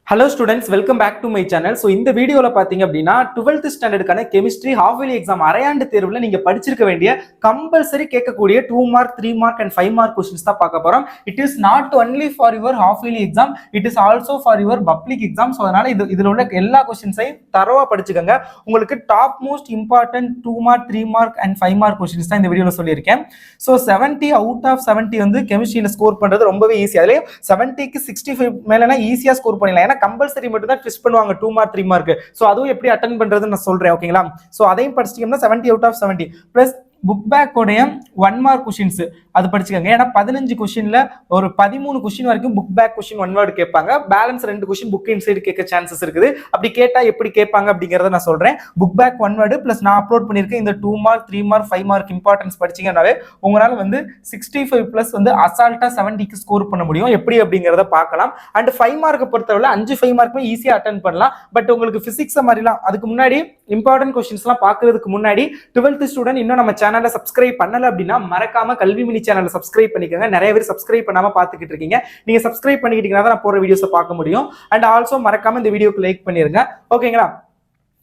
Hello students, welcome back to my channel. So இந்த வீடியோல பாத்தீங்க அப்படின்னா 12th ஸ்டாண்டர்டுக்கான கெமிஸ்ட்ரி ஹாஃப் இயர்லி எக்ஸாம் அரையாண்டு தேர்வுல நீங்க படிச்சிருக்க வேண்டிய கம்பல்சரி கேட்கக்கூடிய 2 mark 3 mark and 5 mark questions தான் பார்க்க போறோம். It is not only for your half yearly exam, it is also for your public exam. So அதனால இதுல உள்ள எல்லா கொஸ்டின்ஸையும் தரவா படிச்சுக்கோங்க. உங்களுக்கு top most important 2 mark 3 mark and 5 mark questions தான் இந்த வீடியோல சொல்லியிருக்கேன். ஸோ 70 அவுட் ஆஃப் 70 வந்து கெமிஸ்ட்ரியில ஸ்கோர் பண்றது ரொம்பவே ஈஸி. அதுலயும் 70க்கு 65 மேலனா ஈஸியா ஸ்கோர் பண்ணிடலாம். கம்பல்சரி மட்டும் தான் ட்விஸ்ட் பண்ணுவாங்க 2 மார்க் 3 மார்க். சோ அதுவும் எப்படி அட்டெண்ட் பண்றதுன்னு நான் சொல்றேன், ஓகேங்களா? சோ அதையும் படிச்சிட்டீங்கன்னா 70 out of 70 plus book back உடைய 1 மார்க் கொஸ்டின்ஸ் அது படிச்சுக்கோங்க. ஏன்னா 15 கொஸ்டின்ல ஒரு 13 கொஸ்டின் வரைக்கும் புக் பேக் கொஸ்டின் 1 வேர்ட் கேட்பாங்க. பேலன்ஸ் 2 கொஸ்டின் புக் இன்சைடு கேட்க சான்சஸ் இருக்குது. அப்படி கேட்டா எப்படி கேட்பாங்க அப்படிங்கறத நான் சொல்றேன். புக் பேக் 1 வேர்ட் பிளஸ் நான் அப்லோட் பண்ணிருக்கேன் இந்த 2 மார்க் 3 மார்க் 5 மார்க் இம்பார்ட்டன்ஸ் படிச்சீங்கன்னாவே உங்களால வந்து 65 பிளஸ் வந்து அசால்ட்டா 70க்கு ஸ்கோர் பண்ண முடியும். எப்படி அப்படிங்கறத பார்க்கலாம். அண்ட் 5 மார்க் பொறுத்தவரை 5 மார்க்குமே ஈஸியா அட்டெண்ட் பண்ணலாம். பட் உங்களுக்கு பிசிக்ஸ் மாதிரிலாம் அதுக்கு முன்னாடி இம்பார்ட்டன்ட் கொஸ்டின்ஸ் எல்லாம் பாக்குறதுக்கு முன்னாடி 12th ஸ்டூடெண்ட் இன்னும் நம்ம சேனலை சப்ஸ்கிரைப் பண்ணல அப்படின்னா மறக்காம கல்வி மினி சேனலை சப்ஸ்கிரைப் பண்ணிக்கோங்க. நிறைய பேர் சப்ஸ்கிரைப் பண்ணாம பாத்துக்கிட்டு இருக்கீங்க. நீங்க சப்ஸ்கிரைப் பண்ணிக்கிட்டீங்கன்னா தான் நான் போற வீடியோஸை பார்க்க முடியும். அண்ட் ஆல்சோ மறக்காம இந்த வீடியோக்கு லைக் பண்ணிருங்க, ஓகேங்களா?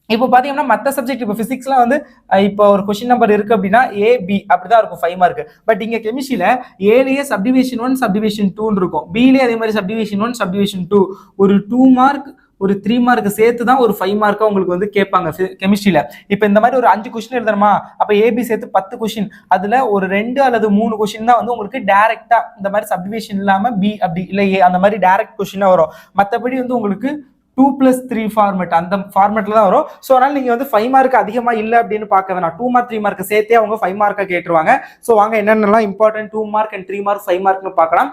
இப்போ பாத்தீங்கன்னா மற்ற சப்ஜெக்ட் இப்போ பிசிக்ஸ்ல வந்து இப்போ ஒரு கொஸ்டின் நம்பர் இருக்கு அப்படின்னா ஏபி அப்படிதான் இருக்கும் 5 மார்க். பட் இங்க கெமிஸ்ட்ரியில ஏலேயே சப்டிவிஷன் 1 சப்டிவிஷன் 2 இருக்கும், பிலே அதே மாதிரி சப்டிவிஷன் 1 சப்டிவிஷன் 2 ஒரு 2 மார்க் ஒரு 3 மார்க் சேர்த்து தான் ஒரு 5 மார்க்கா உங்களுக்கு வந்து கேட்பாங்க கெமிஸ்ட்ரியில. இப்போ இந்த மாதிரி ஒரு 5 கொஸ்டின் எழுதணுமா, அப்ப ஏபி சேர்த்து 10 கொஸ்டின், அதுல ஒரு 2 அல்லது 3 கொஸ்டின் தான் வந்து உங்களுக்கு டைரக்டா இந்த மாதிரி சப்டிவிஷன் இல்லாம பி அப்படி இல்லை ஏ அந்த மாதிரி டைரக்ட் கொஸ்டினா வரும். மற்றபடி வந்து உங்களுக்கு 2+3 ஃபார்மேட் அந்த ஃபார்மேட்ல தான் வரும். ஸோ அதனால நீங்க வந்து 5 மார்க் அதிகமா இல்லை அப்படின்னு பார்க்க வேணாம். 2 மார்க் 3 மார்க் சேர்த்தே அவங்க 5 மார்க்கா கேட்டுருவாங்க. ஸோ வாங்க என்னென்னலாம் இம்பார்ட்டன்ட் 2 மார்க் அண்ட் 3 மார்க் 5 மார்க்னு பார்க்கலாம்.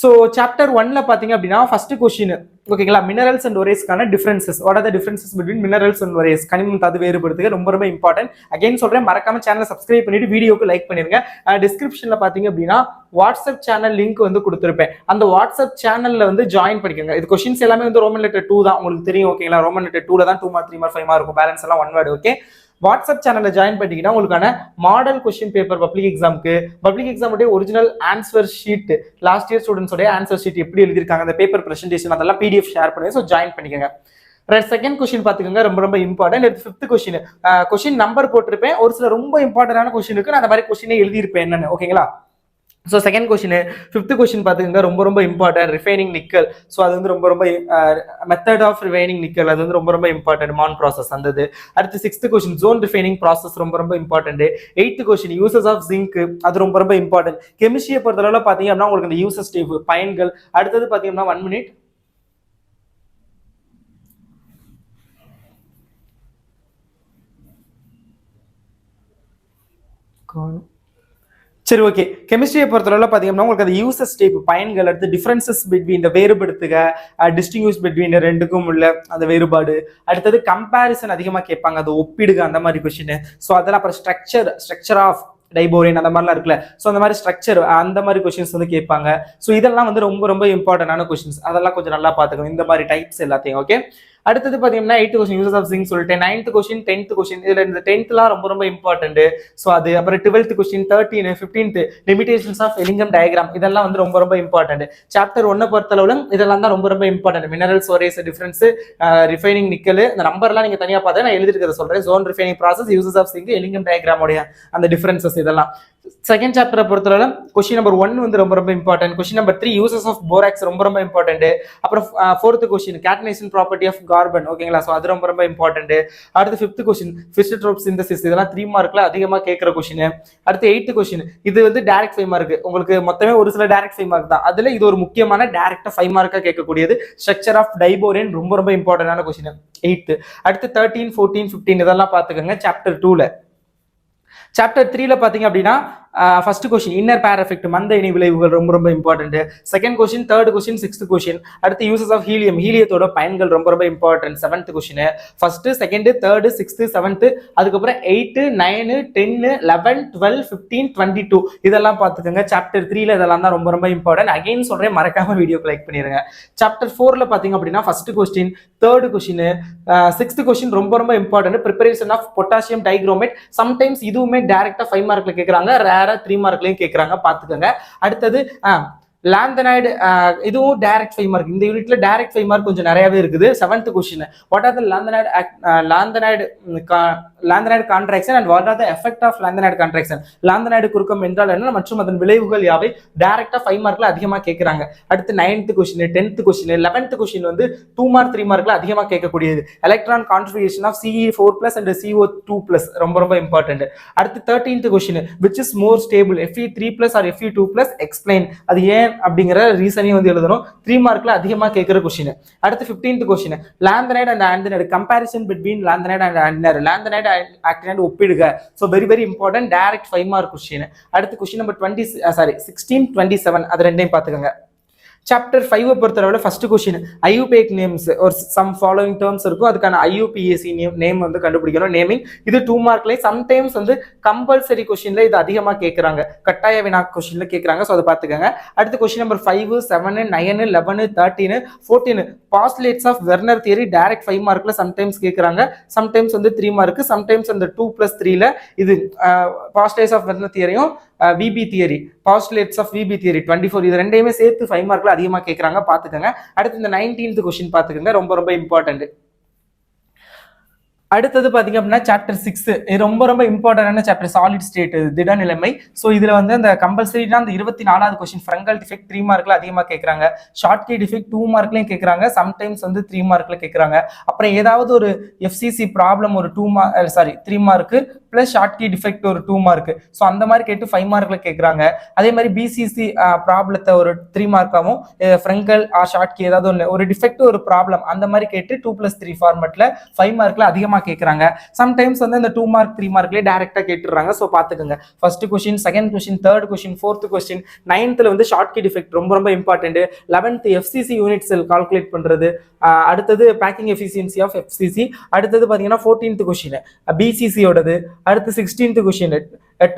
ஸோ சாப்டர் 1ல பாத்தீங்க அப்படின்னா ஃபர்ஸ்ட் கொஸ்டின், ஓகேங்களா? மினரல்ஸ் அண்ட் ஒரேஸ்க்கான differences. What are the differences between minerals and ores? கனிமம் தாது வேறுபடுத்துக ரொம்ப ரொம்ப இம்பார்ட்டன்ட். அகைன் சொல்றேன், மறக்காம சேனலை சப்ஸ்கிரைப் பண்ணிட்டு வீடியோக்கு லைக் பண்ணிருங்க. டிஸ்கிரிப்ஷன்ல பாத்தீங்க அப்படின்னா வாட்ஸ்அப் சேனல் லிங்க் வந்து கொடுத்துருப்பேன். அந்த வாட்ஸ்அப் சேனல்ல வந்து ஜாயின் பண்ணிக்கோங்க. இது கொஸ்டின்ஸ் எல்லாமே வந்து ரோமன் லெட்டர் 2 தான், உங்களுக்கு தெரியும், ஓகேங்களா? ரோமன் லெட்டர் 2ல தான் 2 மார்க் 3 மார்க் 5 மார்க் இருக்கும். பேலன்ஸ் எல்லாம் 1 வேர்ட், ஓகே? வாட்ஸ்அப் சேனல்ல ஜாயின் பண்ணிட்டீங்கன்னா உங்களுக்கான மாடல் கொஸ்டின் பேப்பர் பப்ளிக் எக்ஸாமுடைய original answer sheet, last year ஸ்டூடெண்ட்ஸோட ஆன்சர் ஷீட் எப்படி எழுதிருக்காங்க, அந்த பேப்பர் பிரசன்டேஷன் அதெல்லாம் பிடிஎஃப் ஷேர் பண்ணுவேன். ஸோ ஜாயின் பண்ணிக்கோங்க. செகண்ட் கொஸ்டின் பாத்துக்கோங்க, ரொம்ப ரொம்ப இம்பார்ட்டன்ட். அடுத்து 5th கொஸ்டின், கொஸ்டின் நம்பர் போட்டிருப்பேன். ஒரு சில ரொம்ப இம்பார்ட்டன்டான கொஸ்டின் இருக்கு, நான் அந்த மாதிரி கொஸ்டினே எழுதியிருப்பேன் என்னன்னு, ஓகேங்களா? So second question 5th question பார்த்துக்கோங்க, ரொம்ப ரொம்ப இம்பார்ட்டன்ட். ரிஃபைனிங் நிக்கல், ஸோ அது வந்து ரொம்ப ரொம்ப மெத்தட் ஆஃப் ரிஃபைனிங் நிக்கல், அது வந்து ரொம்ப ரொம்ப இம்பார்ட்டன்ட். மான் ப்ராசஸ் அந்த. அடுத்து 6th question zone refining process, ரொம்ப ரொம்ப important. 8th question uses of zinc, அது ரொம்ப ரொம்ப இம்பார்ட்டன்ட். கெமிஸ்ட்ரியை பொறுத்தளவுல பாத்தீங்க அப்படின்னா உங்களுக்கு இந்த யூசஸ் டைப் பயன்கள். அடுத்தது பாத்தீங்கன்னா 1 மினிட். சரி, ஓகே. கெமிஸ்ட்ரியை பொறுத்தளவுல பாத்தீங்கன்னா உங்களுக்கு அது யூசஸ் டைப் பயன்கள், அடுத்து டிஃபரன்சஸ் பிட்வீன் இந்த வேறுபடுத்துக, டிஸ்டிங்யூஷ் பிட்வீன் ரெண்டுக்கும் உள்ள அந்த வேறுபாடு, அடுத்தது கம்பேரிசன் அதிகமா கேட்பாங்க, அது ஒப்பிடுக அந்த மாதிரி கொஸ்டின். ஸோ அதெல்லாம் அப்புறம் ஸ்ட்ரக்சர் ஆஃப் டைபோரேன் அந்த மாதிரிலாம் இருக்குல்ல, ஸோ அந்த மாதிரி ஸ்ட்ரக்சர் அந்த மாதிரி கொஸ்டின்ஸ் வந்து கேட்பாங்க. ஸோ இதெல்லாம் வந்து ரொம்ப ரொம்ப இம்பார்ட்டன்டான கொஸ்டின்ஸ், அதெல்லாம் கொஞ்சம் நல்லா பார்த்துக்கணும் இந்த மாதிரி டைப்ஸ் எல்லாத்தையும், ஓகே? அடுத்தது பாத்தீங்கன்னா 8th question uses of zinc சொல்லிட்டேன். 9th கொஸ்டின் 10th கொஸ்டின், இதுல இந்த 10thலாம் ரொம்ப ரொம்ப இம்பார்ட்டன்ட். ஸோ அது அப்புறம் 12th question 13 15th limitations of Ellingham diagram, இதெல்லாம் வந்து ரொம்ப ரொம்ப இம்பார்ட்டன்ட். சாப்டர் 1 பொறுத்தளவுல இதெல்லாம் தான் ரொம்ப ரொம்ப important. Minerals ores difference, refining nickel, இந்த நம்பர்லாம் நீங்க தனியா பார்த்தா நான் எழுதிருக்கிறத சொல்றேன். Zone refining process, uses of zinc, Ellingham டயக்ராமோட அந்த டிஃபரன்சஸ் இதெல்லாம். செகண்ட் சாப்டரை பொறுத்தளவுல கொஸ்டின் நம்பர் 1 வந்து ரொம்ப ரொம்ப important. Question number 3 uses of borax, ரொம்ப ரொம்ப இம்பார்ட்டன்ட். அப்புறம் 4th question catenation property of carbon, ஓகேங்களா? ஸோ அது ரொம்ப ரொம்ப இம்பார்ட்டன்ட். அடுத்து 5th கொஸ்டின் ஃபிஷர்-ட்ரோப் சிந்தசிஸ், இதெல்லாம் 3 மார்க்ல அதிகமா கேட்கிற கொஸ்டின். அடுத்து 8th கொஸ்டின், இது வந்து டைரக்ட் 5 மார்க், உங்களுக்கு மொத்தமே ஒரு சில டைரக்ட் 5 மார்க் தான், அதுல இது ஒரு முக்கியமான டைரக்டா 5 மார்க்கா கேட்கக்கூடியது. ஸ்ட்ரக்சர் ஆஃப் டைபோரேன், ரொம்ப ரொம்ப இம்பார்ட்டன்டான கொஸ்டின் 8th. அடுத்து 13 14 15 இதெல்லாம் பாத்துக்கோங்க சாப்டர் 2ல. சாப்டர் 3ல பாத்தீங்க அப்படின்னா ஃபர்ஸ்ட் கொஸ்டின் இன்னர் பேர் எஃபெக்ட், மந்த இணை விளைவுகள், ரொம்ப ரொம்ப important. Second question 3rd question 6th question. அடுத்து யூசஸ் ஆஃப் ஹீலியம், ஹீலியத்தோட பயன்கள், ரொம்ப ரொம்ப important. 7th question. First second 3rd 6th 7th, அதுக்கப்புறம் 8 9 10 11 12 15 22 இதெல்லாம் பாத்துக்கோங்க. சாப்டர் 3ல இதெல்லாம் தான் ரொம்ப ரொம்ப இம்பார்ட்டன்ட். அகைன் சொல்றேன், மறக்காம வீடியோக்கு லைக் பண்ணிருங்க. சாப்டர் 4ல பாத்தீங்க அப்படின்னா first question 3rd question 6th question ரொம்ப ரொம்ப important. Preparation of potassium dichromate, sometimes இதுவுமே டைரக்டா 5 மார்க்ல கேக்குறாங்க, ரேரா 3 மார்க்லயும் கேக்குறாங்க, பாத்துக்கோங்க. அடுத்தது லாந்தனைடு இதுவும் டைரக்ட் 5 மார்க். இந்த யூனிட்ல டைரக்ட் 5 மார்க் கொஞ்சம் நிறையவே இருக்குது. 7th question, what are the lanthanide contraction and what are the effect of lanthanide contraction? Lanthanide குறுக்கம் என்றால் என்ன மற்றும் அதன் விளைவுகள் யாவை? டைரக்டா 5 மார்க்ல அதிகமா கேட்கறாங்க. அடுத்து 9th question, 10th question, 11th question வந்து 2 மார்க் 3 மார்க்ல அதிகமா கேட்கக்கூடியது. Electron configuration of Ce4+ and CO2+, ரொம்ப ரொம்ப இம்பார்ட்டன்ட். அடுத்து 13th question, which is more stable, Fe3+ or Fe2+, explain. அது ஏன் அப்படிங்கிற ரீசனையும் வந்து எழுதணும். 3 மார்க்ல அதிகமா கேட்கிற கொஸ்டின். அடுத்து 15th question, lanthanide and actinide comparison between lanthanide and actinide. Lanthanide actinide ஒப்பிடுக. So very very important, direct 5 mark question. அடுத்து கொஸ்டின் நம்பர் 16, 27, அது ரெண்டையும் பாத்துக்கோங்க. சாப்டர் 5 பொறுத்தளவுல ஃபர்ஸ்ட் கொஸ்டின் ஐயூபேக் நேம்ஸ் ஒரு சம் ஃபாலோயிங் டேர்ம்ஸ் இருக்கும், அதுக்கான ஐயூபிஏசி நேம் வந்து கண்டுபிடிக்கணும். நேமிங் இது 2 மார்க்ல. சம்டைம்ஸ் வந்து கம்பல்சரி கொஸ்டின்ல இது அதிகமா கேட்கறாங்க, கட்டாய வினா கொஸ்டின்ல கேட்கறாங்க. சோ அதை பாத்துக்கோங்க. அடுத்து question number 5, 7, 9, 11, 13, 14 postulates of Werner theory direct 5 மார்க்ல சம்டைம்ஸ் கேட்கறாங்க. சம்டைம்ஸ் வந்து 3 மார்க், சம்டைம்ஸ் அந்த 2+3ல இது பாஸ்லேட்ஸ் ஆஃப் வெர்னர் தியரியும் VB theory, postulates of VB theory 24, இது ரெண்டையுமே சேர்த்து 5 மார்க்ல அதிகமா கேட்கறாங்க, பாத்துக்கோங்க. அடுத்து இந்த 19th கொஸ்டின் பாத்துக்கோங்க, ரொம்ப ரொம்ப இம்பார்ட்டன்ட். அடுத்தது பாத்தீங்க அப்படின்னா சாப்டர் 6, ரொம்ப ரொம்ப இம்பார்ட்டன்டான சாப்டர், சாலிட் ஸ்டேட், திட நிலைமை. ஸோ இதுல வந்து அந்த கம்பல்சரினா அந்த 24வது கொஸ்டின் ஃப்ரங்கல் டிஃபெக்ட் 3 மார்க்ல அதிகமா கேட்கறாங்க. ஷார்ட் கே டிஃபெக்ட் 2 மார்க்லயும் கேட்கறாங்க, சம்டைம்ஸ் வந்து 3 மார்க்ல கேட்கறாங்க. அப்புறம் ஏதாவது ஒரு எஃப்சிசி ப்ராப்ளம் ஒரு 3 mark plus short K defect ஒரு 2 மார்க். ஸோ அந்த மாதிரி கேட்டு 5 மார்க்ல கேட்கறாங்க. அதே மாதிரி பிசிசி ப்ராப்ளத்தை ஒரு 3 மார்க்காவும் ஃப்ரங்கல் ஷார்ட் கே ஏதாவது ஒரு டிஃபெக்ட் ஒரு ப்ராப்ளம் அந்த மாதிரி கேட்டு 2+3 ஃபார்மெட்ல 5 மார்க்ல அதிகமா கேட்கறாங்க. சம்டைம்ஸ் வந்து இந்த 2 மார்க் 3 மார்க்லயே டைரக்டா கேட்டுறாங்க. சோ பாத்துக்கோங்க. First question, second question, third question, fourth question, 9th வந்து ஷார்ட் கே டிஃபெக்ட் ரொம்ப ரொம்ப important. 11th FCC unit cell calculate பண்றது, அடுத்தது பேக்கிங் எஃபிஷியன்சி ஆஃப் எஃப்சிசி. அடுத்தது பாத்தீங்கன்னா 14th கொஸ்டின் பிசிசி ஓடது. அடுத்து 16th question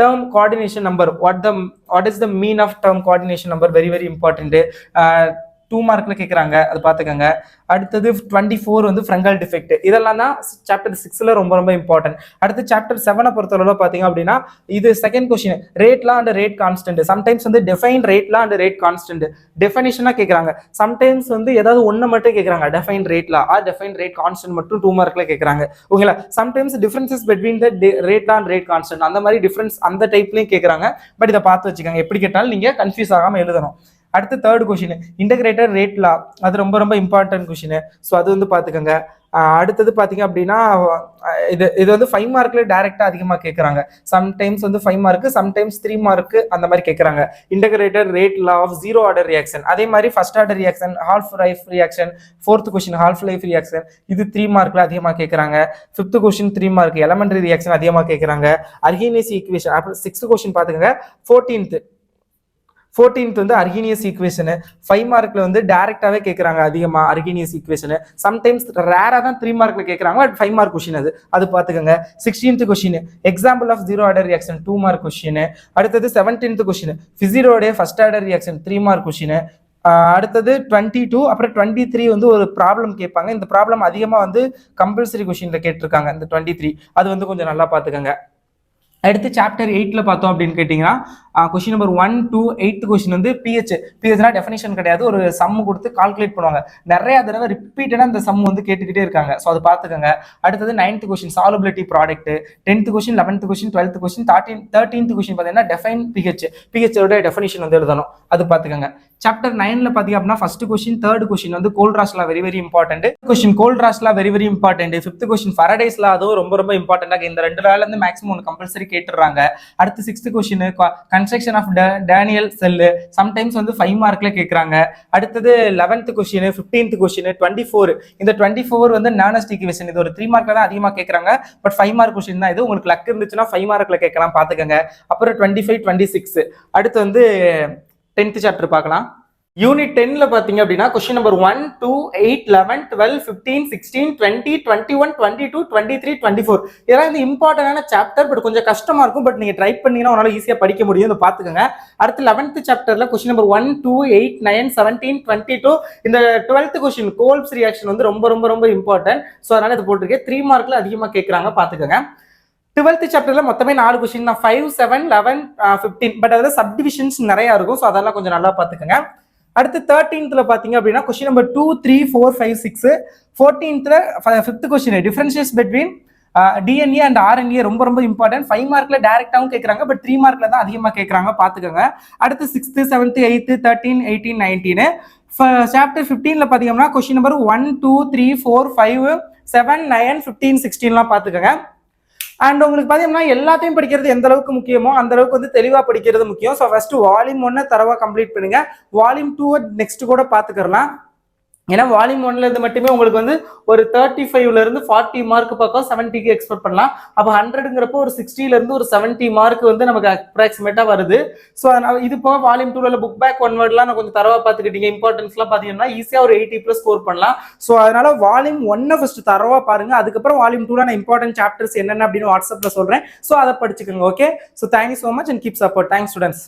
term coordination number, what is the mean of term coordination number, very very important. 2 மார்க்ல கேக்குறாங்க, அது பாத்துக்கங்க. அடுத்தது 24 வந்து ஃப்ரங்கல் டிஃபெக்ட். இதெல்லாம் தான் சாப்டர் 6ல ரொம்ப ரொம்ப இம்பார்ட்டன்ட். அடுத்து சாப்டர் 7 பொறுத்தளவுல பாத்தீங்க அப்படின்னா இது second question, rate law and rate constant. Sometimes வந்து define rate law and rate constant டெஃபினிஷனா கேக்குறாங்க. சம்டைம்ஸ் வந்து ஏதாவது ஒண்ணு மட்டும் கேக்குறாங்க, define rate law or define rate constant மட்டும் 2 மார்க்ல கேக்குறாங்க. ஓகேங்களா? Sometimes differences between the rate law and rate constant அந்த மாதிரி டிஃபரன்ஸ் அந்த டைப்லயும் கேக்குறாங்க. பட் இதை பார்த்து வச்சுக்கோங்க, எப்படி கேட்டாலும் நீங்க கன்ஃபியூஸ் ஆகாம எழுதணும். அடுத்து தேர்ட் கொஸ்டின் இன்டகிரேட்டட் ரேட் லா, அது ரொம்ப ரொம்ப இம்பார்ட்டன்ட் கொஸ்டின். ஸோ அது வந்து பாத்துக்கோங்க. அடுத்தது பாத்தீங்க அப்படின்னா இது வந்து 5 மார்க்ல டைரக்டா அதிகமா கேட்கறாங்க. சம்டைம்ஸ் வந்து 5 மார்க், சம்டைம்ஸ் 3 மார்க் அந்த மாதிரி கேட்கறாங்க. Integrated rate law of zero order reaction, அதே மாதிரி first order reaction, half life reaction, fourth question half life reaction, இது 3 மார்க்ல அதிகமா கேட்கறாங்க. Fifth question 3 mark, elementary reaction அதிகமா கேட்கறாங்க. Arrhenius equation. அப்புறம் 6th கொஸ்டின் பாத்துக்கோங்க. 14th வந்து அர்ஹீனியஸ் ஈக்குவேஷன் 5 மார்க்ல வந்து டைரக்டாவே கேட்கறாங்க அதிகமா அர்ஹீனியஸ் ஈக்குவேஷன். சம்டைம்ஸ் ரேரா தான் 3 மார்க்ல கேட்கறாங்க, பட் 5 மார்க் கொஸ்டின் அது பாத்துக்கோங்க. 16th question example of zero order reaction 2 mark question. அடுத்தது 17th கொஸ்டின் பிசிரோட first order reaction 3 mark question. அடுத்தது 22, அப்புறம் 23 வந்து ஒரு ப்ராப்ளம் கேட்பாங்க. இந்த ப்ராப்ளம் அதிகமா வந்து கம்பல்சரி கொஸ்டின்ல கேட்டிருக்காங்க. இந்த 23 அது வந்து கொஞ்சம் நல்லா பாத்துக்கோங்க. அடுத்து சாப்டர் 8ல பார்த்தோம் அப்படின்னு கேட்டீங்கன்னா question number 1 to 8th question வந்து பிஹெச்னா டெஃபினிஷன் கிடையாது, ஒரு சம் கொடுத்து கால்குலேட் பண்ணுவாங்க. நிறைய தடவை ரிப்பீட்டடா இந்த சம் வந்து கேட்டுக்கிட்டே இருக்காங்க. ஸோ அது பார்த்துக்கோங்க. அடுத்தது 9th question solubility product, 10th question, 11th question, 12th question, 13th question பார்த்தீங்கன்னா டிஃபைன் பிஹெச்சோட டெஃபினிஷன் வந்து எழுதணும், அது பார்த்துக்கோங்க. சாப்டர் 9ல பாத்தீங்க அப்படின்னா ஃபர்ஸ்ட் கொஸ்டின், தேர்ட் கொஸ்டின் வந்து கோல்ட்ராஸ் law very very important. Question கோல்ட்ராஸ் law very very important. 5th question Faraday's law, அதுவும் ரொம்ப ரொம்ப இம்பார்ட்டன்ட். இந்த 2 லால இருந்து மேக்ஸிமம் ஒன்று கம்பல்சரி கேட்டுறாங்க. அடுத்து 6th question construction of Daniell cell, sometimes வந்து 5 மார்க்ல கேட்கறாங்க. அடுத்தது 11th கொஸ்டின், 15th கொஸ்டின், 24 இந்த 24 வந்து நானஸ்ட் ஈக்குவேஷன், இது ஒரு 3 மார்க்ல தான் அதிகமா கேட்கறாங்க, பட் 5 மார்க் கொஸ்டின் தான் இது. உங்களுக்கு லக் இருந்துச்சுன்னா 5 மார்க்ல கேட்கலாம், பாத்துக்கோங்க. அப்புறம் 25, 26. அடுத்து வந்து 10th சாப்டர் பார்க்கலாம். யூனிட் 10ல பாத்தீங்க அப்படின்னா கொஸ்டின் நம்பர் 1, 2, 8, 11, 12, 15, 16, 20, 21, 22, 23, 24 இதெல்லாம் வந்து இம்பார்ட்டன்டான சாப்டர். பட் கொஞ்சம் கஷ்டமா இருக்கும், பட் நீங்க ட்ரை பண்ணீங்கன்னா உங்களால ஈஸியா படிக்க முடியும், இதை பாத்துக்கோங்க. அடுத்து 11th சாப்டர்ல கொஸ்டின் நம்பர் 1, 2, 8, 9, 17, 22 இந்த 12th கொஸ்டின் கோல்ப்ஸ் ரியாக்ஷன் வந்து ரொம்ப ரொம்ப ரொம்ப இம்பார்ட்டன்ட். ஸோ அதனால இது போட்டிருக்கேன். 3 மார்க்ல அதிகமா கேட்கறாங்க, பாத்துக்கோங்க. 12th சாப்டர்ல மொத்தமே 4 கொஸ்டின் தான், 5, 7, 11, 15. பட் அதில் சப்டிவிஷன்ஸ் நிறைய இருக்கும். ஸோ அதெல்லாம் கொஞ்சம் நல்லா பார்த்துக்கோங்க. அடுத்து 13th பாத்தீங்க அப்படின்னா question number 2, 3, 4, 5, 6. 14th 5th question differentiation between DNA and RNA ரொம்ப ரொம்ப இம்பார்ட்டன்ட். 5 மார்க்ல டைரக்டாவும் கேட்கறாங்க, பட் 3 மார்க்ல தான் அதிகமாக கேட்கறாங்க, பாத்துக்கோங்க. அடுத்து 6th, 7th, 8th, 13, 18, 19. சாப்டர் 15ல பாத்தீங்கன்னா கொஸ்டின் நம்பர் 1, 2, 3, 4, 5, 7, 9, 15, 16 பாத்துக்கோங்க. அண்ட் உங்களுக்கு பாத்தீங்கன்னா எல்லாத்தையும் படிக்கிறது எந்த அளவுக்கு முக்கியமோ அந்த அளவுக்கு வந்து தெளிவா படிக்கிறது முக்கியம். ஸோ ஃபர்ஸ்ட் வால்யூம் 1 தரவா கம்ப்ளீட் பண்ணுங்க. வால்யூம் 2 நெக்ஸ்ட் கூட பாத்துக்கலாம். ஏன்னா வால்யூம் 1ல இருந்து மட்டுமே உங்களுக்கு வந்து ஒரு 35ல இருந்து 40 மார்க் பக்கம் 70க்கு எக்ஸ்பெக்ட் பண்ணலாம். அப்போ 100ங்கிறப்போ ஒரு 60ல இருந்து ஒரு 70 மார்க் வந்து நமக்கு அப்ராக்சிமேட்டா வருது. ஸோ இது போக வால்யூம் 2ல புக் பேக் ஒன் வேர்ட்லாம் நான் கொஞ்சம் தரவா பார்த்துக்கிட்டீங்க, இம்பார்ட்டன்ஸ்லாம் பார்த்தீங்கன்னா ஈஸியாக ஒரு 80+ ஸ்கோர் பண்ணலாம். ஸோ அதனால வால்யூம் 1 ஃபர்ஸ்ட் தரவா பாருங்க. அதுக்கப்புறம் வால்யூம் 2ல நான் இம்பார்ட்டன்ட் சாப்டர்ஸ் என்னென்ன அப்படின்னு வாட்ஸ்அப்ல சொல்றேன். ஸோ அதை படிச்சுக்கோங்க. Okay, so thank you so much and keep support. Thanks students.